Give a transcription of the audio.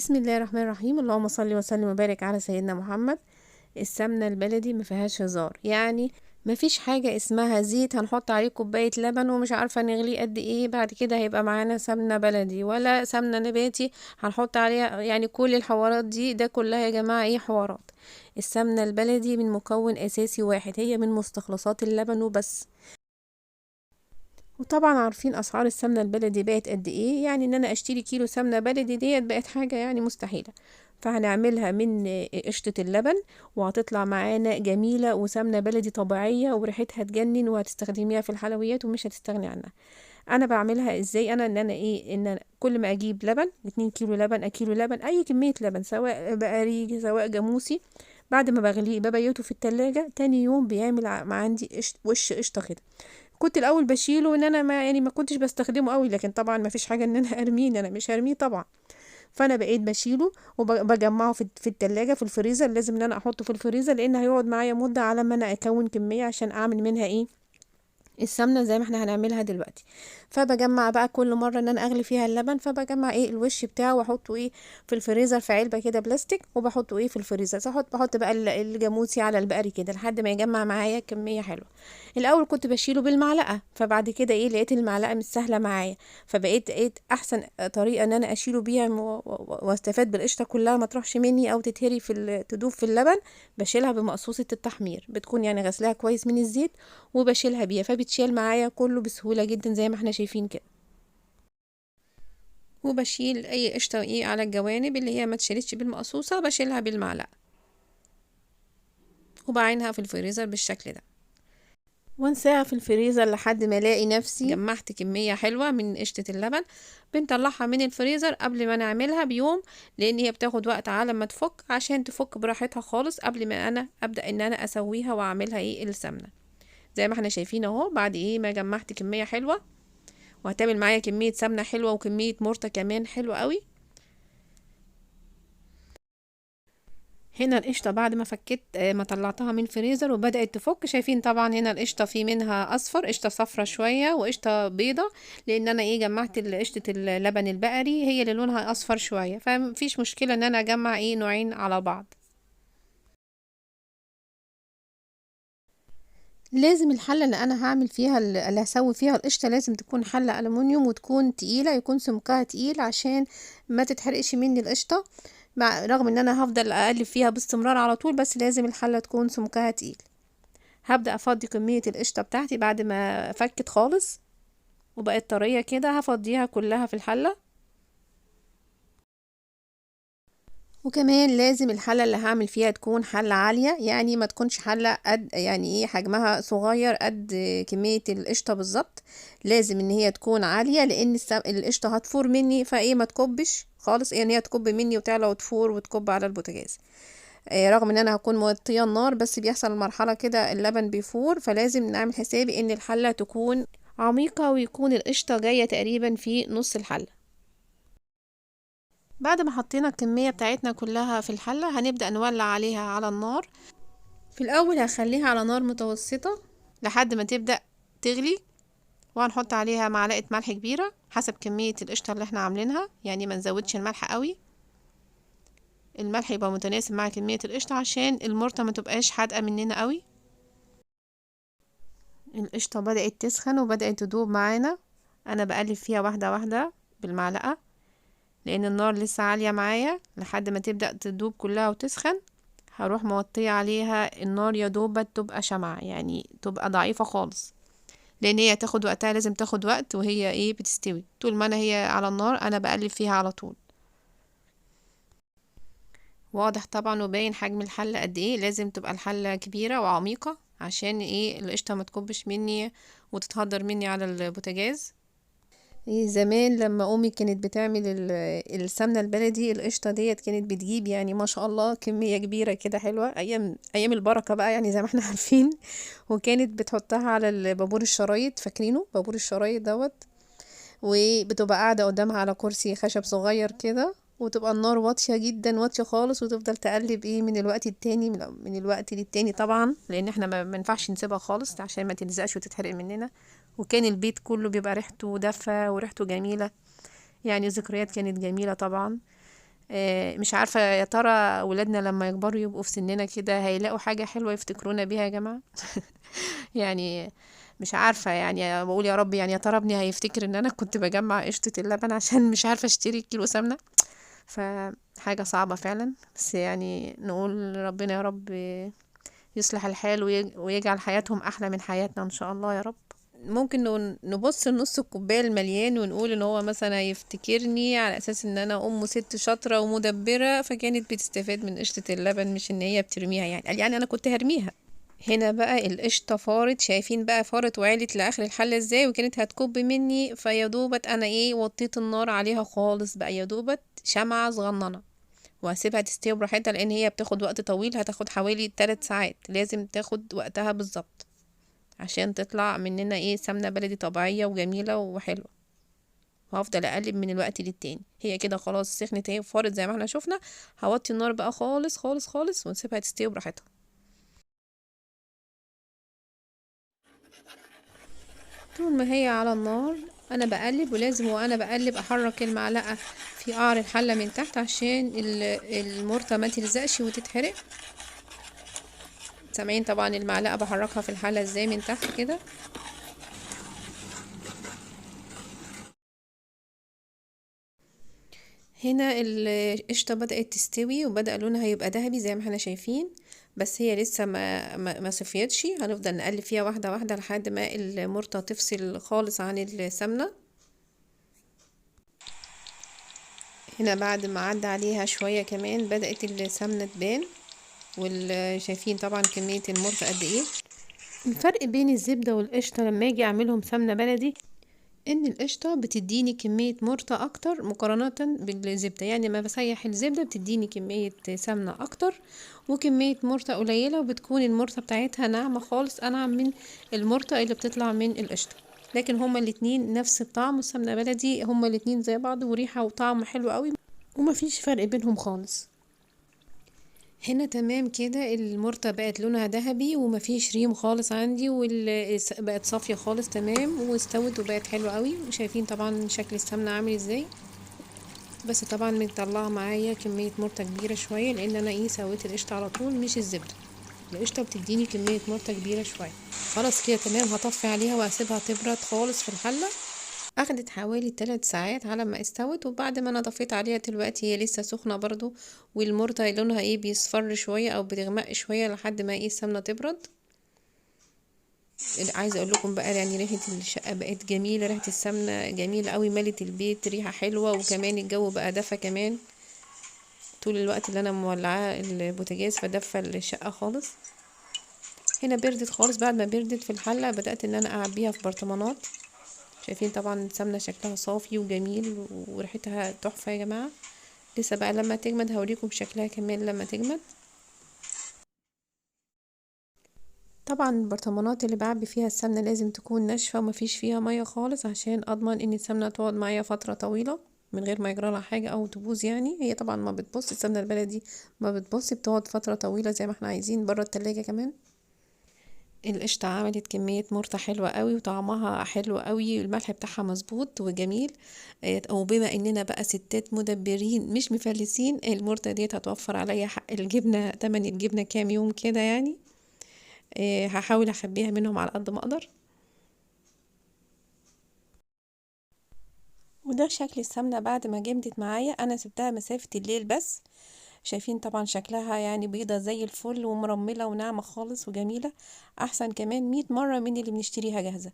بسم الله الرحمن الرحيم. اللهم صل وسلم وبارك على سيدنا محمد. السمنة البلدي ما فيهاش هزار، يعني ما فيش حاجة اسمها زيت هنحط عليه كوباية لبن ومش عارفة نغليه قد ايه بعد كده هيبقى معانا سمنة بلدي، ولا سمنة نباتي هنحط عليها. يعني كل الحوارات دي ده كلها يا جماعة ايه حوارات. السمنة البلدي من مكون اساسي واحد، هي من مستخلصات اللبن وبس. وطبعا عارفين اسعار السمنه البلدي بقت قد ايه، يعني ان انا اشتري كيلو سمنه بلدي ديت بقت حاجه يعني مستحيله. فهنعملها من قشطه اللبن، وهتطلع معانا جميله وسمنه بلدي طبيعيه وريحتها تجنن، وهتستخدميها في الحلويات ومش هتستغني عنها. انا بعملها ازاي؟ انا ان انا ايه ان أنا كل ما اجيب لبن 2 كيلو لبن، كيلو لبن، اي كميه لبن سواء بقري سواء جاموسي، بعد ما بغليه ببيته في التلاجة. تاني يوم بيعمل عندي وش قشطه كده. كنت الاول بشيله ان انا ما كنتش بستخدمه قوي، لكن طبعا ما فيش حاجه ان انا ارميه، إن انا مش هرميه طبعا. فانا بقيت بشيله وبجمعه في التلاجة في الفريزر. لازم ان انا احطه في الفريزر لان هيقعد معايا مده على ما انا اكون كميه عشان اعمل منها ايه السمنه زي ما احنا هنعملها دلوقتي. فبجمع بقى كل مره ان انا اغلي فيها اللبن، فبجمع ايه الوش بتاعه واحطه ايه في الفريزر في علبه كده بلاستيك، وبحطه ايه في الفريزر. بحط بقى الجاموسي على البقري كده لحد ما يجمع معايا كميه حلوه. الاول كنت بشيله بالمعلقه، فبعد كده ايه لقيت المعلقه مش سهله معايا، فبقيت احسن طريقه ان انا اشيله بيها واستفاد بالقشطه كلها ما تروحش مني او تتهري تدوب في اللبن. بشيلها بمقصوصه التحمير، بتكون يعني غسلها كويس من الزيت وبشيلها بيها، فبتشيل معايا كله بسهولة جدا زي ما احنا شايفين كده. وبشيل اي قشطة ايه على الجوانب اللي هي ما تشيلتش بالمقصوصة، بشيلها بالمعلقة وبعينها في الفريزر بالشكل ده، وانساها في الفريزر لحد ما الاقي نفسي جمعت كمية حلوة من قشطة اللبن. بنطلعها من الفريزر قبل ما نعملها بيوم، لان هي بتاخد وقت على ما تفك، عشان تفك براحتها خالص قبل ما انا ابدأ ان انا اسويها واعملها ايه السمنة. زي ما احنا شايفين اهو، بعد ايه ما جمعت كمية حلوة وهتعمل معايا كمية سمنة حلوة وكمية مرتة كمان حلوة قوي. هنا القشطة بعد ما فكيت ما طلعتها من الفريزر وبدأت تفك، شايفين طبعا هنا القشطة في منها اصفر، قشطة صفرة شوية وقشطة بيضة، لان انا ايه جمعت قشطة اللبن البقري هي اللي لونها اصفر شوية، فمفيش مشكلة ان انا اجمع ايه نوعين على بعض. لازم الحلة اللي انا هعمل فيها اللي هسوي فيها القشطة لازم تكون حلة ألمونيوم وتكون تقيلة، يكون سمكها تقيل عشان ما تتحرقش مني القشطة. رغم ان انا هفضل اقلب فيها باستمرار على طول، بس لازم الحلة تكون سمكها تقيل. هبدأ افضي كمية القشطة بتاعتي بعد ما فكت خالص وبقت طرية كده، هفضيها كلها في الحلة. وكمان لازم الحلة اللي هعمل فيها تكون حلة عالية، يعني ما تكونش حلة قد يعني ايه حجمها صغير قد كمية القشطة بالظبط. لازم ان هي تكون عالية لان القشطة هتفور مني، فايه ما تكبش خالص، يعني هي تكب مني وتعلى وتفور وتكب على البوتاجاز. رغم ان انا هكون موطيه النار، بس بيحصل مرحله كده اللبن بيفور، فلازم نعمل حسابي ان الحله تكون عميقه ويكون القشطه جايه تقريبا في نص الحله. بعد ما حطينا الكميه بتاعتنا كلها في الحله هنبدا نولع عليها على النار. في الاول هخليها على نار متوسطه لحد ما تبدا تغلي، وهنحط عليها معلقه ملح كبيره حسب كميه القشطه اللي احنا عاملينها، يعني ما نزودش الملح قوي، الملح يبقى متناسب مع كميه القشطه عشان المرطه ما تبقاش حادقه مننا قوي. القشطة بدأت تسخن وبدأت تدوب معانا، انا بقلب فيها واحدة واحدة بالمعلقة لان النار لسه عالية معايا لحد ما تبدأ تدوب كلها وتسخن. هروح موطية عليها النار يا دوبة تبقى شمعة، يعني تبقى ضعيفة خالص، لان هي تاخد وقتها، لازم تاخد وقت وهي ايه بتستوي. طول ما هي على النار انا بقلب فيها على طول. واضح طبعا وباين حجم الحلة قد ايه، لازم تبقى الحلة كبيرة وعميقة عشان ايه القشطة ما تكبش مني وتتهدر مني على البوتاجاز. زمان لما امي كانت بتعمل السمنه البلدي القشطه ديت كانت بتجيب يعني ما شاء الله كميه كبيره كده حلوه، ايام البركه بقى يعني زي ما احنا عارفين. وكانت بتحطها على البابور الشرايط، فاكرينه بابور الشرايط دوت، وبتبقى قاعده قدامها على كرسي خشب صغير كده، وتبقى النار واطيه جدا واطيه خالص، وتفضل تقلب ايه من الوقت التاني من الوقت للتاني طبعا، لان احنا ما ينفعش نسيبها خالص عشان ما تلزقش وتتحرق مننا. وكان البيت كله بيبقى ريحته دافة وريحته جميلة، يعني ذكريات كانت جميلة طبعا. مش عارفة يا ترى ولادنا لما يكبروا يبقوا في سننا كده هيلاقوا حاجة حلوة يفتكرونا بيها يا جماعة. يعني مش عارفة، يعني بقول يا رب، يعني يا ترى ابني هيفتكر ان انا كنت بجمع قشطة اللبن عشان مش عارفة اشتري كيلو سمنة. فحاجة صعبة فعلا، بس يعني نقول ربنا يا رب يصلح الحال ويجعل حياتهم احلى من حياتنا ان شاء الله يا رب. ممكن نبص لنص الكوبايه المليان ونقول ان هو مثلا هيفتكرني على اساس ان انا ام ست شاطره ومدبره، فكانت بتستفاد من قشطه اللبن، مش ان هي بترميها. يعني انا كنت هرميها. هنا بقى القشطه فارت، شايفين بقى فارت وعلت لاخر الحله ازاي، وكانت هتكب مني. فيا دوبت انا وطيت النار عليها خالص بقى، يا دوبت شمعه صغننه، وهسيبها تستوي براحتها، لان هي بتاخد وقت طويل، هتاخد حوالي 3 ساعات، لازم تاخد وقتها بالظبط عشان تطلع مننا سمنة بلدي طبيعية وجميلة وحلوة. وهفضل اقلب من الوقت للتاني. هي كده خلاص سخنت، هي فارت زي ما احنا شفنا. هوطي النار بقى خالص خالص خالص ونسيبها تستوي براحتها. طول ما هي على النار انا بقلب، ولازم وانا بقلب احرك المعلقة في قعر الحلة من تحت عشان المرطة ما تلزقش وتتحرق. سامعين طبعا المعلقة بحركها في الحلة ازاي من تحت كده. هنا القشطة بدأت تستوي وبدأ لونها يبقى ذهبي زي ما احنا شايفين، بس هي لسه ما صفيتش. هنفضل نقلب فيها واحدة واحدة لحد ما المرطة تفصل خالص عن السمنة. هنا بعد ما عدى عليها شوية كمان بدأت السمنة تبان، وشايفين طبعا كمية المرطة قد ايه. الفرق بين الزبدة والقشطة لما اجي اعملهم سمنة بلدي، ان القشطة بتديني كمية مرطة اكتر مقارنة بالزبدة. يعني ما بسيح الزبدة بتديني كمية سمنة اكتر وكمية مرطة قليلة، وبتكون المرطة بتاعتها ناعمة خالص، انعم من المرطة اللي بتطلع من القشطة. لكن هما الاتنين نفس الطعم، السمنة بلدي هما الاتنين زي بعض، وريحة وطعم حلو قوي، ومفيش فرق بينهم خالص. هنا تمام كده، المرطة بقت لونها ذهبي ومفيش ريم خالص عندي، بقت صافية خالص تمام واستوت وبقت حلوة قوي. وشايفين طبعا شكل السمنة عامل ازاي. بس طبعا مطلعه معايا كمية مرطة كبيرة شوية، لان انا سويت القشطة على طول مش الزبدة. القشطة بتديني كمية مرطة كبيرة شوية. خلاص كده تمام، هطفي عليها وهسيبها تبرد خالص في الحلة. اخدت حوالي 3 ساعات على ما استوت، وبعد ما انا طفيت عليها دلوقتي هي لسه سخنة برضو، والمرطة لونها بيصفر شوية او بتغمق شوية لحد ما السمنة تبرد. عايزه اقول لكم بقى، يعني ريحة الشقة بقت جميلة، ريحة السمنة جميلة قوي، ملت البيت ريحة حلوة، وكمان الجو بقى دفى كمان طول الوقت اللي انا مولعاه البوتاجاز، فدفى الشقة خالص. هنا بردت خالص. بعد ما بردت في الحلة بدأت ان انا اعبيها في برطمانات. شايفين طبعا السمنة شكلها صافي وجميل وريحتها تحفة يا جماعة. لسه بقى لما تجمد هوريكم شكلها كمان لما تجمد. طبعا البرطمانات اللي بعبي فيها السمنة لازم تكون ناشفة ومفيش فيها مية خالص، عشان اضمن ان السمنة تقعد معايا فترة طويلة من غير ما يجرالها حاجة او تبوظ. يعني هي طبعا ما بتبص، السمنة البلدي ما بتبص، بتقعد فترة طويلة زي ما احنا عايزين بره التلاجة كمان. القشطة عملت كمية مرطة حلوة قوي وطعمها حلو قوي، الملح بتاعها مظبوط وجميل. وبما اننا بقى ستات مدبرين مش مفلسين، المرطة ديت هتوفر عليا حق الجبنة، تمن الجبنة كام يوم كده يعني. هحاول اخبيها منهم على قد ما اقدر. وده شكل السمنة بعد ما جمدت معايا. انا سبتها مسافة الليل بس. شايفين طبعا شكلها يعني بيضة زي الفل ومرملة وناعمة خالص وجميلة، احسن كمان 100 مرة من اللي بنشتريها جاهزة.